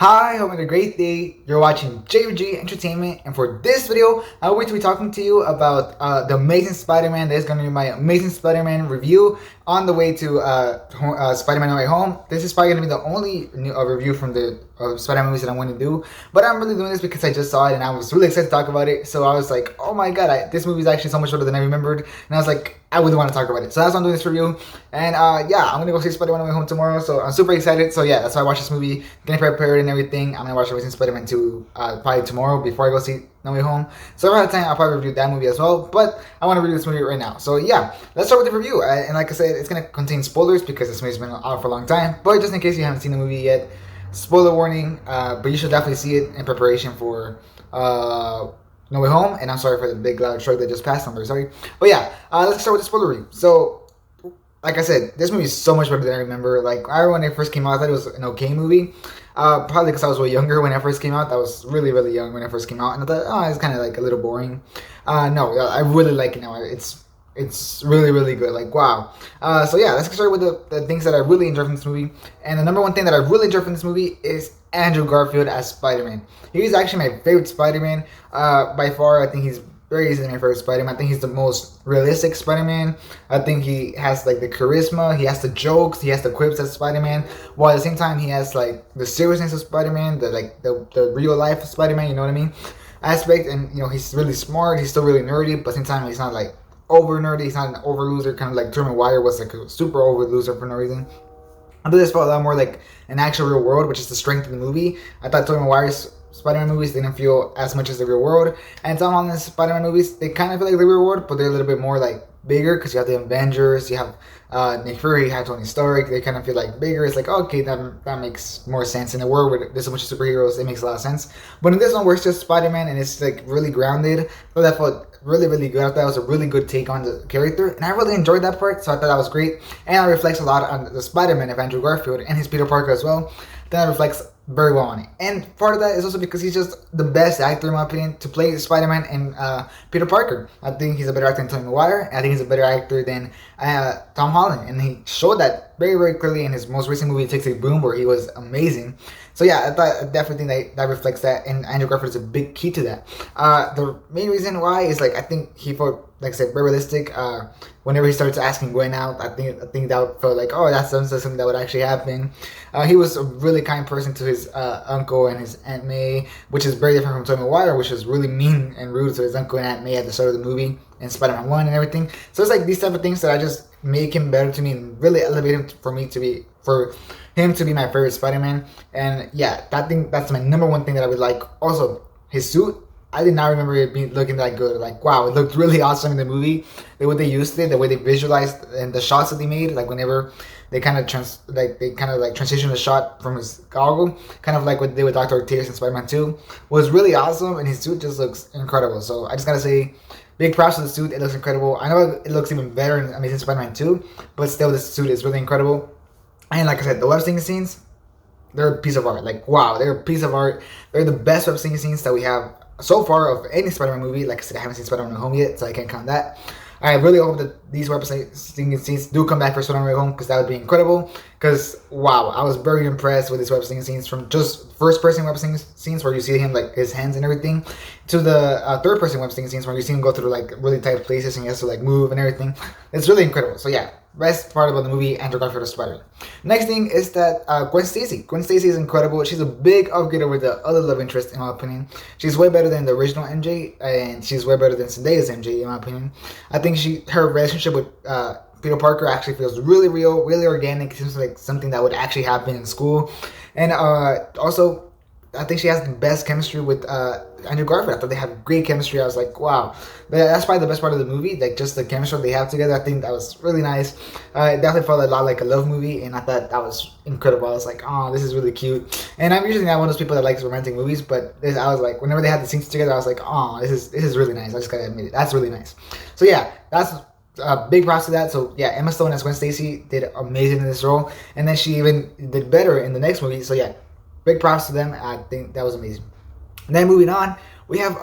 Hi, hope you had a great day. You're watching JG Entertainment, and for this video, I'm going to be talking to you about the Amazing Spider-Man. This is going to be my Amazing Spider-Man review on the way to Spider-Man No Way Home. This is probably going to be the only review from the Spider-Man movies that I'm going to do, but I'm really doing this because I just saw it and I was really excited to talk about it. So I was like, oh my god, this movie is actually so much better than I remembered, and I was like, I really want to talk about it. So that's why I'm doing this review. And yeah, I'm gonna go see Spider-Man No Way Home tomorrow, so I'm super excited. So yeah, that's why I watched this movie, getting prepared and everything. I'm gonna watch Amazing Spider-Man 2 probably tomorrow before I go see No Way Home. So around that time, I'll probably review that movie as well. But I want to review this movie right now. So yeah, let's start with the review. And like I said, it's gonna contain spoilers because this movie's been out for a long time. But just in case you haven't seen the movie yet, spoiler warning. But you should definitely see it in preparation for No Way Home. And I'm sorry for the big loud truck that just passed. I'm very sorry. But yeah, let's start with the spoiler review. So, like I said, this movie is so much better than I remember. Like, I remember when it first came out, I thought it was an okay movie. Probably because I was way younger when it first came out. I was really, really young when it first came out. And I thought, oh, it's kind of like a little boring. No, I really like it now. It's really, really good. Like, wow. So yeah, let's get started with the things that I really enjoyed from this movie. And the number one thing that I really enjoyed from this movie is Andrew Garfield as Spider-Man. He's actually my favorite Spider-Man. By far, I think he's very easily my favorite Spider-Man. I think he's the most realistic Spider-Man. I think he has like the charisma, he has the jokes, he has the quips as Spider-Man, while at the same time he has like the seriousness of Spider-Man, the real life Spider-Man, you know what I mean? Aspect. And you know, he's really smart, he's still really nerdy, but at the same time he's not like over nerdy, he's not an over loser, kind of like Tobey Maguire was like a super over loser for no reason. I thought this felt a lot more like an actual real world, which is the strength of the movie. I thought Tobey Maguire's Spider-Man movies didn't feel as much as the real world, and some of the Spider-Man movies, they kind of feel like the real world, but they're a little bit more like bigger because you have the Avengers, you have Nick Fury, you have Tony Stark. They kind of feel like bigger. It's like, okay, that makes more sense in a world where there's so much superheroes. It makes a lot of sense. But in this one, where it's just Spider-Man and it's like really grounded, so that felt really, really good. I thought it was a really good take on the character, and I really enjoyed that part. So I thought that was great, and it reflects a lot on the Spider-Man of Andrew Garfield and his Peter Parker as well. That reflects very well on it. And part of that is also because he's just the best actor, in my opinion, to play Spider-Man and Peter Parker. I think he's a better actor than Tobey Maguire. I think he's a better actor than Tom Holland. And he showed that very, very clearly in his most recent movie, Takes a Boom, where he was amazing. So yeah, I definitely think that reflects that, and Andrew Garfield is a big key to that. The main reason why is, like, I think he felt, like I said, very realistic. Whenever he starts asking Gwen out, I think that felt like, oh, that's something that would actually happen. He was a really kind person to his uncle and his Aunt May, which is very different from Tobey Maguire, which was really mean and rude to his uncle and Aunt May at the start of the movie and Spider-Man 1 and everything. So it's like these type of things that I just make him better to me and really elevate him for him to be my favorite Spider-Man. And yeah, that's my number one thing that I would like. Also, his suit, I did not remember it looking that good. Like, wow, it looked really awesome in the movie. The way they used it, the way they visualized, and the shots that they made, like whenever they kind of transition the shot from his goggle, kind of like what they did with Dr. Octavius in Spider-Man 2, was really awesome, and his suit just looks incredible. So I just gotta say, big props to the suit. It looks incredible. I know it looks even better in Amazing Spider-Man 2, but still, this suit is really incredible. And like I said, the web singing scenes, they're a piece of art. Like, wow, they're a piece of art. They're the best web singing scenes that we have so far of any Spider-Man movie. Like I said, I haven't seen Spider-Man No Home yet, so I can't count that. I really hope that these web singing scenes do come back for Spider-Man No Way Home, because that would be incredible. Because, wow, I was very impressed with these web singing scenes, from just first-person web singing scenes where you see him, like, his hands and everything, to the third-person web singing scenes where you see him go through, like, really tight places and he has to, like, move and everything. It's really incredible. So, yeah, best part about the movie, Andrew Garfield as Spider-Man. Next thing is that Gwen Stacy. Gwen Stacy is incredible. She's a big upgrade over the other love interest, in my opinion. She's way better than the original MJ, and she's way better than Zendaya's MJ, in my opinion. I think her relationship with Peter Parker actually feels really real, really organic. It seems like something that would actually happen in school. And also, I think she has the best chemistry with Andrew Garfield. I thought they had great chemistry. I was like, wow. That's probably the best part of the movie, like just the chemistry they have together. I think that was really nice. It definitely felt a lot like a love movie, and I thought that was incredible. I was like, oh, this is really cute. And I'm usually not one of those people that likes romantic movies, but I was like, whenever they had the scenes together, I was like, oh, this is really nice. I just gotta admit it. That's really nice. So yeah, that's big props to that. So yeah, Emma Stone as Gwen Stacy did amazing in this role, and then she even did better in the next movie. So yeah, big props to them. I think that was amazing. And then moving on, we have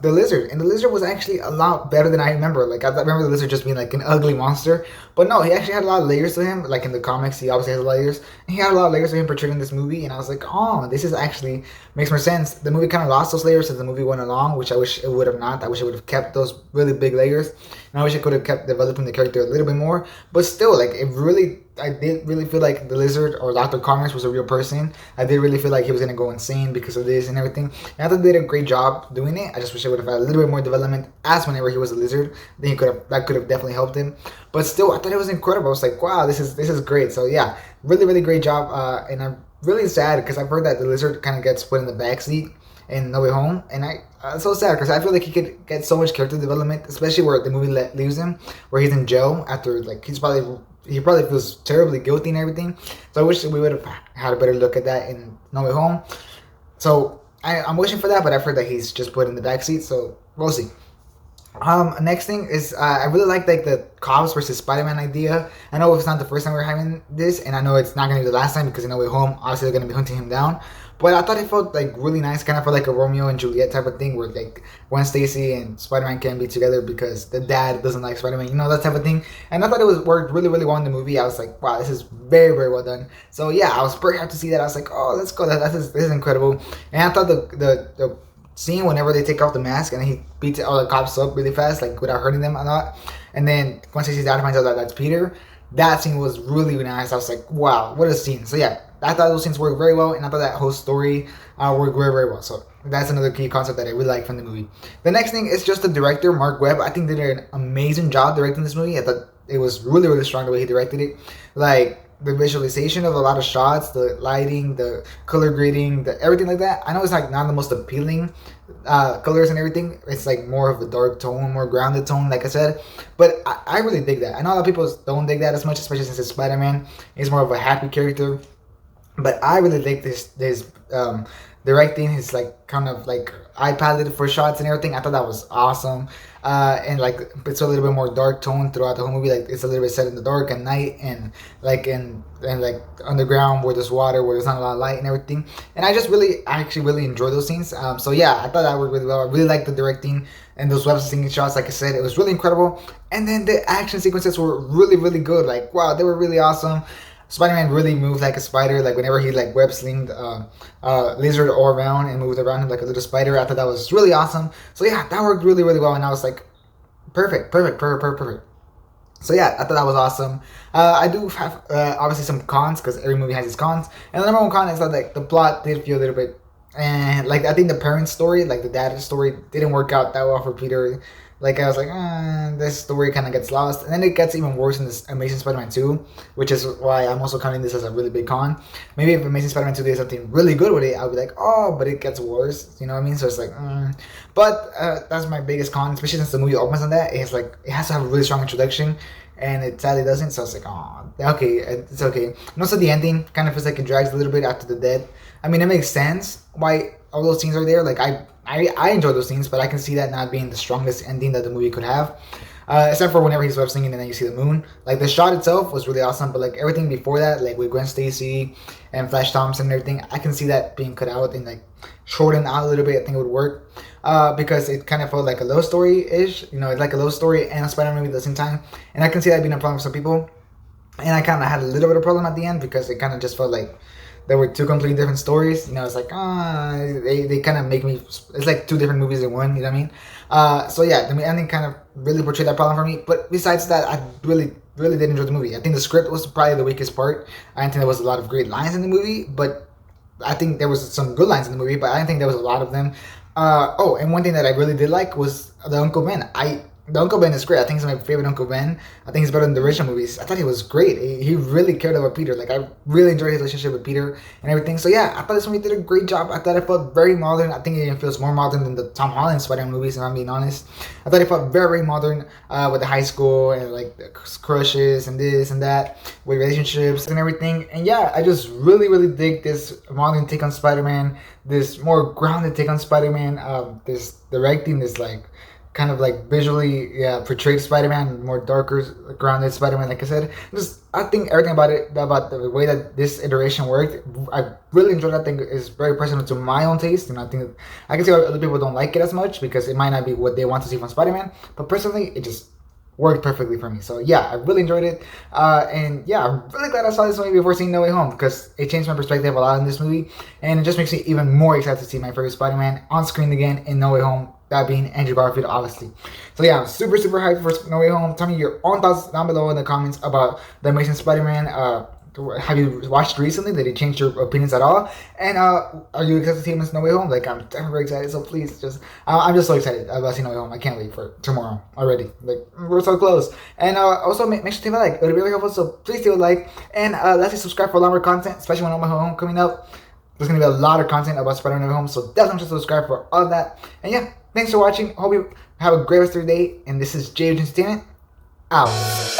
the lizard, and the lizard was actually a lot better than I remember. Like I remember the lizard just being like an ugly monster, but no, he actually had a lot of layers to him. Like in the comics, he obviously has layers. And he had a lot of layers to him portrayed in this movie, and I was like, oh, this is actually makes more sense. The movie kind of lost those layers as the movie went along, which I wish it would have not. I wish it would have kept those really big layers, and I wish it could have kept developing the character a little bit more. But still, like it really, I did really feel like the lizard or Dr. Connors was a real person. I did really feel like he was gonna go insane because of this and everything. And I thought they did a great job doing it. I just wish I would have had a little bit more development as whenever he was a lizard. Then he could have that could have definitely helped him. But still, I thought it was incredible. I was like, wow, this is great. So yeah, really great job. And I'm really sad because I've heard that the lizard kind of gets put in the back seat in No Way Home, and I'm so sad because I feel like he could get so much character development, especially where the movie leaves him, where he's in jail after like he probably feels terribly guilty and everything. So I wish we would have had a better look at that in No Way Home. So I'm wishing for that, but I've heard that he's just put in the back seat, so we'll see. Next thing is I really like the cops versus Spider-Man idea. I know it's not the first time we're having this, and I know it's not gonna be the last time because in No Way Home, obviously they're gonna be hunting him down. But I thought it felt like really nice, kind of felt like a Romeo and Juliet type of thing, where like Gwen Stacy and Spider-Man can be together because the dad doesn't like Spider-Man, that type of thing. And I thought it was worked really well in the movie. I was like, wow, this is very well done. So yeah, I was very happy to see that. I was like, oh, let's go. This is incredible. And I thought the scene whenever they take off the mask and he beats all the cops up really fast, like without hurting them a lot, and then once he sees dad finds out that that's Peter, that scene was really nice. I was like, wow, what a scene. So yeah, I thought those scenes worked very well, and I thought that whole story worked very well. So that's another key concept that I really like from the movie. The next thing is just the director, Mark Webb. I think they did an amazing job directing this movie. I thought it was really strong the way he directed it. Like the visualization of a lot of shots, the lighting, the color grading, everything like that. I know it's like not the most appealing colors and everything. It's like more of a dark tone, more grounded tone, like I said. But I really dig that. I know a lot of people don't dig that as much, especially since it's Spider-Man. He's more of a happy character. But I really like this directing. His like kind of like eye palette for shots and everything. I thought that was awesome. And like it's a little bit more dark tone throughout the whole movie. Like it's a little bit set in the dark at night, and like and like underground where there's water, where there's not a lot of light and everything. And I actually really enjoy those scenes. So yeah, I thought that worked really well. I really liked the directing and those web singing shots. Like I said, it was really incredible. And then the action sequences were really good. Like wow, they were really awesome. Spider-Man really moved like a spider. Like whenever he like web slinged lizard all around and moved around him like a little spider, I thought that was really awesome. So yeah, that worked really well, and I was like, perfect. So yeah, I thought that was awesome. I do have obviously some cons because every movie has its cons, and the number one con is that like the plot did feel a little bit, and like I think the parents' story, like the dad's story, didn't work out that well for Peter. Like I was like, this story kind of gets lost, and then it gets even worse in this Amazing Spider-Man 2, which is why I'm also counting this as a really big con. Maybe if Amazing Spider-Man 2 did something really good with it, I'll be like, oh, but it gets worse. You know what I mean? So it's like, but that's my biggest con, especially since the movie opens on that. It's like it has to have a really strong introduction, and it sadly doesn't. So it's like, oh, okay, it's okay. And also the ending kind of feels like it drags a little bit after the death. I mean, it makes sense why all those scenes are there. Like I enjoy those scenes, but I can see that not being the strongest ending that the movie could have. Except for whenever he's web singing and then you see the moon. Like the shot itself was really awesome, but like everything before that, like with Gwen Stacy and Flash Thompson and everything, I can see that being cut out and like shortened out a little bit. I think it would work because it kind of felt like a love story-ish. It's like a love story and a Spider-Man movie at the same time. And I can see that being a problem for some people. And I kind of had a little bit of problem at the end because it kind of just felt like there were two completely different stories. It's like, they kind of make me, it's like two different movies in one, you know what I mean? So yeah, the ending kind of really portrayed that problem for me. But besides that, I really did enjoy the movie. I think the script was probably the weakest part. I didn't think there was a lot of great lines in the movie, but I think there was some good lines in the movie, but I didn't think there was a lot of them. And one thing that I really did like was the Uncle Ben. The Uncle Ben is great. I think he's my favorite Uncle Ben. I think he's better than the original movies. I thought he was great. He really cared about Peter. Like, I really enjoyed his relationship with Peter and everything. So, yeah, I thought this movie did a great job. I thought it felt very modern. I think it even feels more modern than the Tom Holland Spider-Man movies, if I'm being honest. I thought it felt very modern with the high school and, like, the crushes and this and that with relationships and everything. And, yeah, I just really dig this modern take on Spider-Man, this more grounded take on Spider-Man, this directing, this, like, kind of like visually portrayed Spider-Man, more darker, grounded Spider-Man. Like I said, just I think everything about the way that this iteration worked, I really enjoyed. I think is very personal to my own taste, and I think I can see why other people don't like it as much because it might not be what they want to see from Spider-Man. But personally, it just worked perfectly for me. So yeah, I really enjoyed it. And yeah, I'm really glad I saw this movie before seeing No Way Home because it changed my perspective a lot in this movie. And it just makes me even more excited to see my favorite Spider-Man on screen again in No Way Home. That being Andrew Garfield, obviously. So yeah, I'm super hyped for No Way Home. Tell me your own thoughts down below in the comments about the Amazing Spider-Man. Have you watched recently? Did it change your opinions at all? And are you excited to see him in No Way Home? Like, I'm definitely very excited. So please, I'm just so excited about seeing No Way Home. I can't wait for tomorrow already. Like, we're so close. And also make sure to leave a like. It would be really helpful. So please do a like. And lastly, subscribe for a lot more content, especially when No Way Home coming up. There's gonna be a lot of content about Spider-Man No Way Home. So definitely subscribe for all of that. And yeah, thanks for watching. Hope you have a great rest of your day. And this is JJ Entertainment out.